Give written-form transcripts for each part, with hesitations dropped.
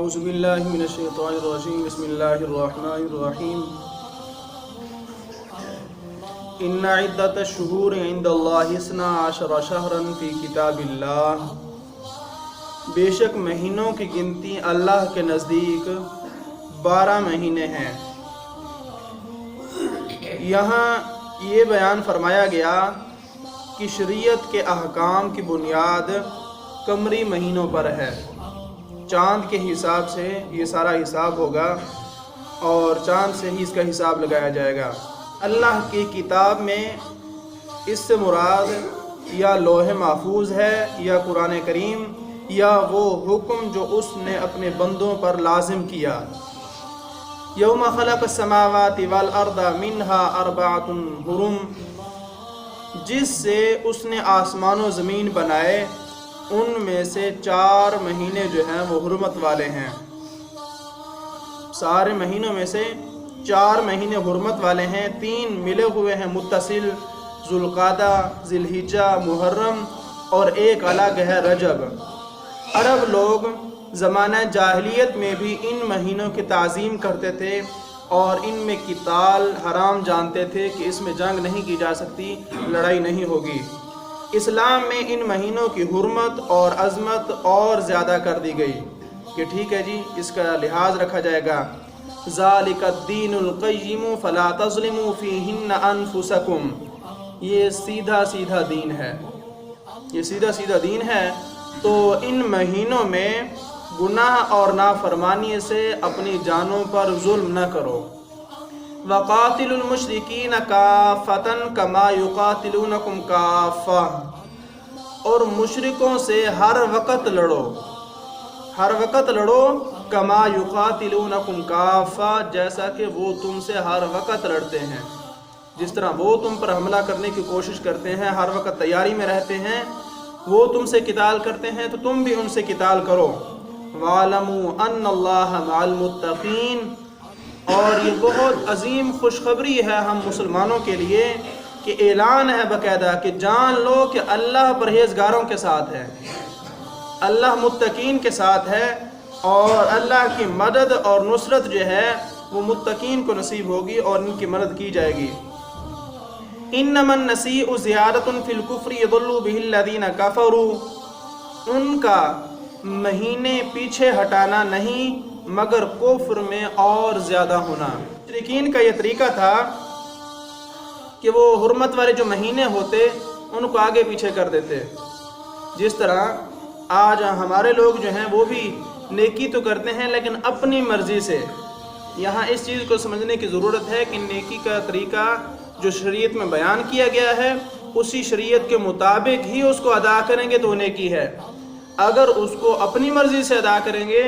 اعوذ باللہ من الشیطان الرجیم بسم اللہ الرحمن الرحیم ان عدت الشہور عند اللہ 12 شہرا فی کتاب اللہ، بے شک مہینوں کی گنتی اللہ کے نزدیک 12 مہینے ہیں۔ یہاں یہ بیان فرمایا گیا کہ شریعت کے احکام کی بنیاد قمری مہینوں پر ہے۔ چاند کے حساب سے یہ سارا حساب ہوگا اور چاند سے ہی اس کا حساب لگایا جائے گا۔ اللہ کی کتاب میں اس سے مراد یا لوح محفوظ ہے یا قرآن کریم یا وہ حکم جو اس نے اپنے بندوں پر لازم کیا۔ یوم خلق السماوات والارض منها 4 حرم، جس سے اس نے آسمان و زمین بنائے ان میں سے 4 مہینے جو ہیں وہ حرمت والے ہیں۔ سارے مہینوں میں سے 4 مہینے حرمت والے ہیں، 3 ملے ہوئے ہیں متصل، ذوالقعدہ، ذی الحجہ، محرم، اور ایک الگ ہے رجب۔ عرب لوگ زمانہ جاہلیت میں بھی ان مہینوں کی تعظیم کرتے تھے اور ان میں قتال حرام جانتے تھے کہ اس میں جنگ نہیں کی جا سکتی، لڑائی نہیں ہوگی۔ اسلام میں ان مہینوں کی حرمت اور عظمت اور زیادہ کر دی گئی کہ ٹھیک ہے جی اس کا لحاظ رکھا جائے گا۔ ذالک الدین القیم فلا تظلموا فیہن انفسکم، یہ سیدھا سیدھا دین ہے، یہ سیدھا سیدھا دین ہے۔ تو ان مہینوں میں گناہ اور نافرمانی سے اپنی جانوں پر ظلم نہ کرو۔ وَقَاتِلُوا الْمُشْرِكِينَ كَافَّةً كَمَا يُقَاتِلُونَكُمْ كَافَّةً، اور مشرکوں سے ہر وقت لڑو، ہر وقت لڑو، کما یقاتلونکم کافہ، جیسا کہ وہ تم سے ہر وقت لڑتے ہیں۔ جس طرح وہ تم پر حملہ کرنے کی کوشش کرتے ہیں، ہر وقت تیاری میں رہتے ہیں، وہ تم سے قتال کرتے ہیں تو تم بھی ان سے قتال کرو۔ وَاعْلَمُوا أَنَّ اللَّهَ مَعَ الْمُتَّقِينَ، اور یہ بہت عظیم خوشخبری ہے ہم مسلمانوں کے لیے کہ اعلان ہے باقاعدہ کہ جان لو کہ اللہ پرہیزگاروں کے ساتھ ہے، اللہ متقین کے ساتھ ہے، اور اللہ کی مدد اور نصرت جو ہے وہ متقین کو نصیب ہوگی اور ان کی مدد کی جائے گی۔ انما النسیء زیادۃ فی الکفر یضل بہ الذین کفروا، ان کا مہینے پیچھے ہٹانا نہیں مگر کفر میں اور زیادہ ہونا۔ مشرکین کا یہ طریقہ تھا کہ وہ حرمت والے جو مہینے ہوتے ان کو آگے پیچھے کر دیتے، جس طرح آج ہمارے لوگ جو ہیں وہ بھی نیکی تو کرتے ہیں لیکن اپنی مرضی سے۔ یہاں اس چیز کو سمجھنے کی ضرورت ہے کہ نیکی کا طریقہ جو شریعت میں بیان کیا گیا ہے اسی شریعت کے مطابق ہی اس کو ادا کریں گے تو وہ نیکی ہے۔ اگر اس کو اپنی مرضی سے ادا کریں گے،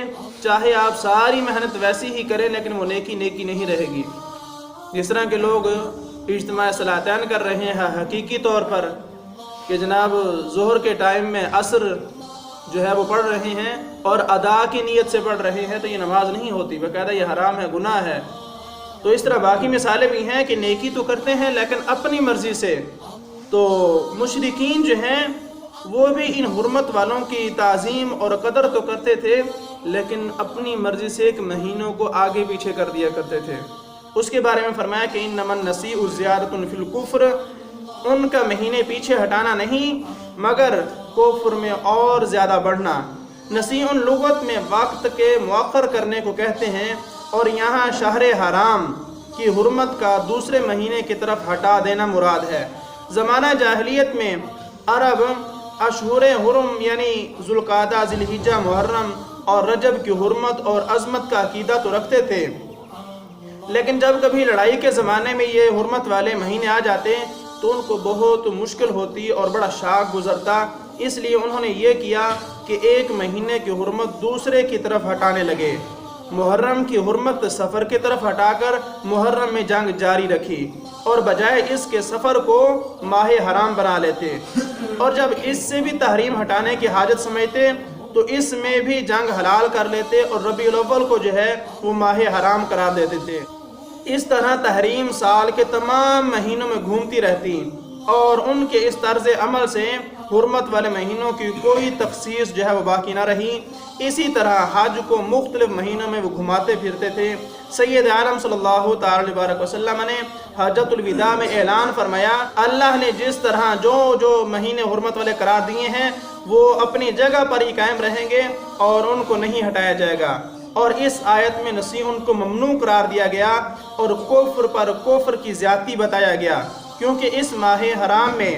چاہے آپ ساری محنت ویسی ہی کریں لیکن وہ نیکی نہیں رہے گی۔ جس طرح کے لوگ اجتماع صلاتین کر رہے ہیں حقیقی طور پر کہ جناب ظہر کے ٹائم میں عصر جو ہے وہ پڑھ رہے ہیں اور ادا کی نیت سے پڑھ رہے ہیں تو یہ نماز نہیں ہوتی، باقاعدہ یہ حرام ہے، گناہ ہے۔ تو اس طرح باقی مثالیں بھی ہیں کہ نیکی تو کرتے ہیں لیکن اپنی مرضی سے۔ تو مشرکین جو ہیں وہ بھی ان حرمت والوں کی تعظیم اور قدر تو کرتے تھے لیکن اپنی مرضی سے ایک مہینوں کو آگے پیچھے کر دیا کرتے تھے۔ اس کے بارے میں فرمایا کہ انما النسیء زیادۃ فی الکفر، ان کا مہینے پیچھے ہٹانا نہیں مگر کفر میں اور زیادہ بڑھنا۔ نسیء لغت میں وقت کے مؤخر کرنے کو کہتے ہیں، اور یہاں شہر حرام کی حرمت کا دوسرے مہینے کی طرف ہٹا دینا مراد ہے۔ زمانہ جاہلیت میں عرب اشہر حرم یعنی ذوالقعدہ، ذی الحجہ، محرم اور رجب کی حرمت اور عظمت کا عقیدہ تو رکھتے تھے، لیکن جب کبھی لڑائی کے زمانے میں یہ حرمت والے مہینے آ جاتے تو ان کو بہت مشکل ہوتی اور بڑا شاق گزرتا۔ اس لیے انہوں نے یہ کیا کہ ایک مہینے کی حرمت دوسرے کی طرف ہٹانے لگے۔ محرم کی حرمت سفر کی طرف ہٹا کر محرم میں جنگ جاری رکھی اور بجائے اس کے سفر کو ماہ حرام بنا لیتے، اور جب اس سے بھی تحریم ہٹانے کی حاجت سمجھتے تو اس میں بھی جنگ حلال کر لیتے اور ربیع الاول کو جو ہے وہ ماہ حرام قرار دیتے تھے۔ اس طرح تحریم سال کے تمام مہینوں میں گھومتی رہتی اور ان کے اس طرز عمل سے حرمت والے مہینوں کی کوئی تخصیص جو ہے وہ باقی نہ رہی۔ اسی طرح حج کو مختلف مہینوں میں وہ گھماتے پھرتے تھے۔ سید عالم صلی اللہ تعالی علیہ وسلم نے حجۃ الوداع میں اعلان فرمایا، اللہ نے جس طرح جو مہینے حرمت والے قرار دیے ہیں وہ اپنی جگہ پر ہی قائم رہیں گے اور ان کو نہیں ہٹایا جائے گا۔ اور اس آیت میں نصیح ان کو ممنوع قرار دیا گیا اور کفر پر کفر کی زیادتی بتایا گیا، کیونکہ اس ماہ حرام میں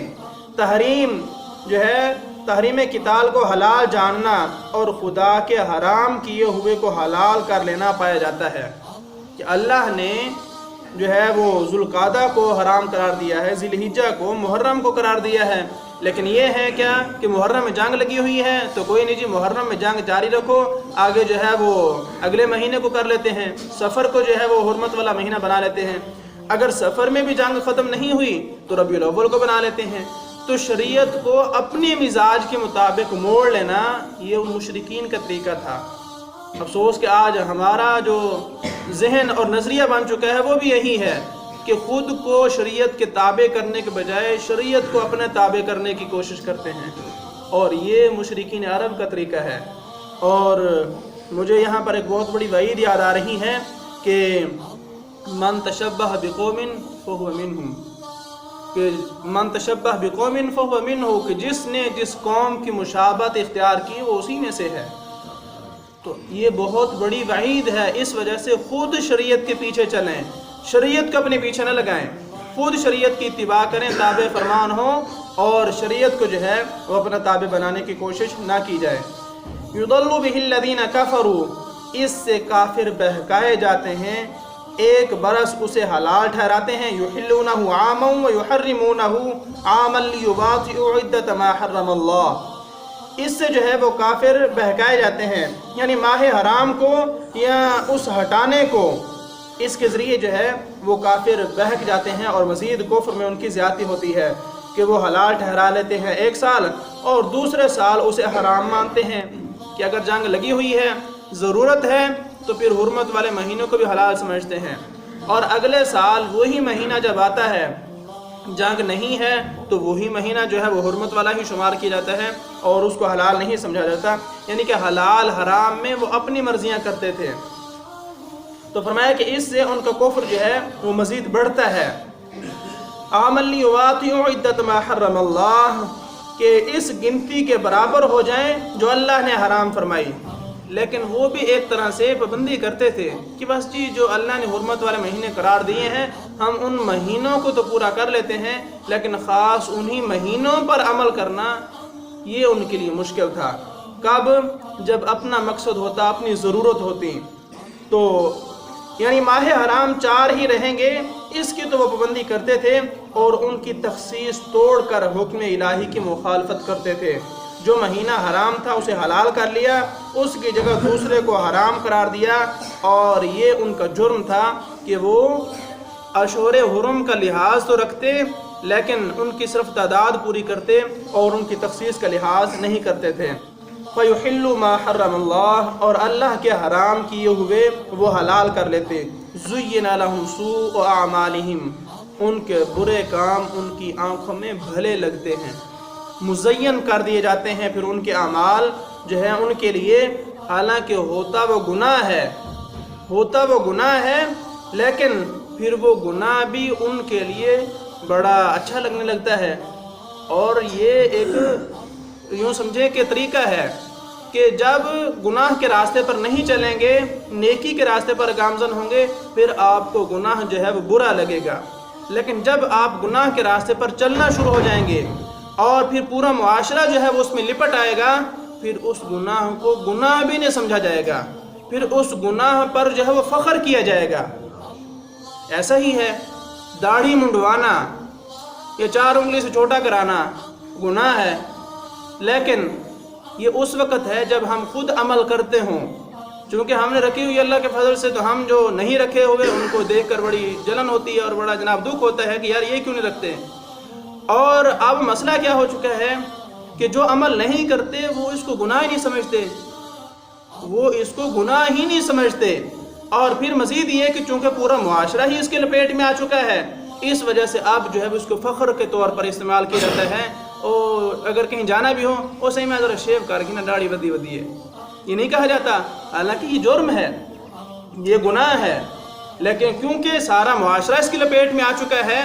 تحریم قتال کو حلال جاننا اور خدا کے حرام کیے ہوئے کو حلال کر لینا پایا جاتا ہے۔ کہ اللہ نے جو ہے وہ ذوالقعدہ کو حرام قرار دیا ہے، ذی الحجہ کو، محرم کو قرار دیا ہے، لیکن یہ ہے کیا کہ محرم میں جنگ لگی ہوئی ہے تو کوئی نہیں جی محرم میں جنگ جاری رکھو، آگے جو ہے وہ اگلے مہینے کو کر لیتے ہیں، سفر کو جو ہے وہ حرمت والا مہینہ بنا لیتے ہیں، اگر سفر میں بھی جنگ ختم نہیں ہوئی تو ربیع الاول کو بنا لیتے ہیں۔ تو شریعت کو اپنے مزاج کے مطابق موڑ لینا یہ ان مشرکین کا طریقہ تھا۔ افسوس کہ آج ہمارا جو ذہن اور نظریہ بن چکا ہے وہ بھی یہی ہے کہ خود کو شریعت کے تابع کرنے کے بجائے شریعت کو اپنے تابع کرنے کی کوشش کرتے ہیں، اور یہ مشرکین عرب کا طریقہ ہے۔ اور مجھے یہاں پر ایک بہت بڑی وعید یاد آ رہی ہے کہ من تشبہ بقوم فہو منہم، کہ من تشبہ بقوم فہو منہ، کہ جس نے جس قوم کی مشابہت اختیار کی وہ اسی میں سے ہے۔ تو یہ بہت بڑی وعید ہے، اس وجہ سے خود شریعت کے پیچھے چلیں، شریعت کو اپنے پیچھے نہ لگائیں، خود شریعت کی اتباع کریں، تابع فرمان ہو، اور شریعت کو جو ہے وہ اپنا تابع بنانے کی کوشش نہ کی جائے۔ یضل بہ الذین کفروا، اس سے کافر بہکائے جاتے ہیں، ایک برس اسے حلال ٹھہراتے ہیں، یحلونہ عاما ویحرمونہ عاما لیواطئوا عدۃ ما حرم اللہ، اس سے جو ہے وہ کافر بہکائے جاتے ہیں، یعنی ماہ حرام کو یا اس ہٹانے کو، اس کے ذریعے جو ہے وہ کافر بہک جاتے ہیں اور مزید کفر میں ان کی زیادتی ہوتی ہے کہ وہ حلال ٹھہرا لیتے ہیں ایک سال اور دوسرے سال اسے حرام مانتے ہیں، کہ اگر جنگ لگی ہوئی ہے، ضرورت ہے، تو پھر حرمت والے مہینوں کو بھی حلال سمجھتے ہیں، اور اگلے سال وہی مہینہ جب آتا ہے جنگ نہیں ہے تو وہی مہینہ جو ہے وہ حرمت والا ہی شمار کیا جاتا ہے اور اس کو حلال نہیں سمجھا جاتا، یعنی کہ حلال حرام میں وہ اپنی مرضیاں کرتے تھے۔ تو فرمایا کہ اس سے ان کا کفر جو ہے وہ مزید بڑھتا ہے۔ عاما لیواطئوا عدۃ ما حرم اللہ، کہ اس گنتی کے برابر ہو جائیں جو اللہ نے حرام فرمائی، لیکن وہ بھی ایک طرح سے پابندی کرتے تھے کہ بس جی جو اللہ نے حرمت والے مہینے قرار دیے ہیں ہم ان مہینوں کو تو پورا کر لیتے ہیں، لیکن خاص انہی مہینوں پر عمل کرنا یہ ان کے لیے مشکل تھا۔ کب؟ جب اپنا مقصد ہوتا، اپنی ضرورت ہوتی، تو یعنی ماہ حرام 4 ہی رہیں گے اس کی تو وہ پابندی کرتے تھے اور ان کی تخصیص توڑ کر حکم الہی کی مخالفت کرتے تھے۔ جو مہینہ حرام تھا اسے حلال کر لیا، اس کی جگہ دوسرے کو حرام قرار دیا، اور یہ ان کا جرم تھا کہ وہ اشہر حرم کا لحاظ تو رکھتے لیکن ان کی صرف تعداد پوری کرتے اور ان کی تخصیص کا لحاظ نہیں کرتے تھے۔ فَيُحِلُّ مَا حَرَّمَ اللَّهُ، اور اللہ کے حرام کیے ہوئے وہ حلال کر لیتے۔ زُيِّنَ لَهُمْ سُوءُ أَعْمَالِهِمْ، ان کے برے کام ان کی آنکھوں میں بھلے لگتے ہیں، مزین کر دیے جاتے ہیں پھر ان کے اعمال جو ہے ان کے لیے، حالانکہ ہوتا وہ گناہ ہے لیکن پھر وہ گناہ بھی ان کے لیے بڑا اچھا لگنے لگتا ہے۔ اور یہ ایک یوں سمجھے کہ طریقہ ہے کہ جب گناہ کے راستے پر نہیں چلیں گے، نیکی کے راستے پر گامزن ہوں گے، پھر آپ کو گناہ جو ہے وہ برا لگے گا، لیکن جب آپ گناہ کے راستے پر چلنا شروع ہو جائیں گے اور پھر پورا معاشرہ جو ہے وہ اس میں لپٹ آئے گا، پھر اس گناہ کو گناہ بھی نہیں سمجھا جائے گا، پھر اس گناہ پر جو ہے وہ فخر کیا جائے گا۔ ایسا ہی ہے، داڑھی منڈوانا یا 4 انگلی سے چھوٹا کرانا گناہ ہے، لیکن یہ اس وقت ہے جب ہم خود عمل کرتے ہوں، چونکہ ہم نے رکھی ہوئی اللہ کے فضل سے، تو ہم جو نہیں رکھے ہوئے ان کو دیکھ کر بڑی جلن ہوتی ہے اور بڑا جناب دکھ ہوتا ہے کہ یار یہ کیوں نہیں رکھتے۔ اور اب مسئلہ کیا ہو چکا ہے کہ جو عمل نہیں کرتے وہ اس کو گناہ ہی نہیں سمجھتے، اور پھر مزید یہ کہ چونکہ پورا معاشرہ ہی اس کے لپیٹ میں آ چکا ہے اس وجہ سے اب جو ہے اس کو فخر کے طور پر استعمال کیا جاتا ہے، اور اگر کہیں جانا بھی ہو وہ صحیح میں ذرا شیو کر کے نا داڑھی ودی ودی ہے، یہ نہیں کہا جاتا، حالانکہ یہ جرم ہے، یہ گناہ ہے، لیکن کیونکہ سارا معاشرہ اس کی لپیٹ میں آ چکا ہے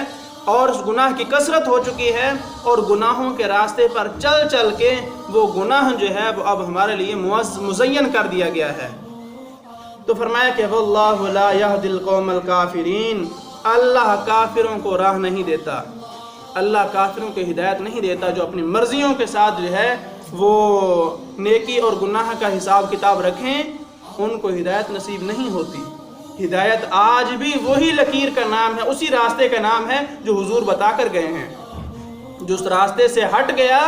اور اس گناہ کی کثرت ہو چکی ہے، اور گناہوں کے راستے پر چل چل کے وہ گناہ جو ہے وہ اب ہمارے لیے مزین کر دیا گیا ہے۔ تو فرمایا کہ واللہ لا یہدی القوم الکافرین، اللہ کافروں کو راہ نہیں دیتا، اللہ کافروں کو ہدایت نہیں دیتا جو اپنی مرضیوں کے ساتھ جو ہے وہ نیکی اور گناہ کا حساب کتاب رکھیں، ان کو ہدایت نصیب نہیں ہوتی۔ ہدایت آج بھی وہی لکیر کا نام ہے، اسی راستے کا نام ہے جو حضور بتا کر گئے ہیں، جو اس راستے سے ہٹ گیا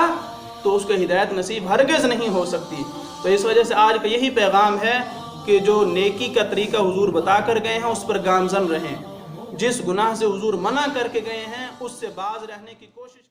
تو اس کو ہدایت نصیب ہرگز نہیں ہو سکتی۔ تو اس وجہ سے آج کا یہی پیغام ہے کہ جو نیکی کا طریقہ حضور بتا کر گئے ہیں اس پر گامزن رہیں، جس گناہ سے حضور منع کر کے گئے ہیں اس سے باز رہنے کی کوشش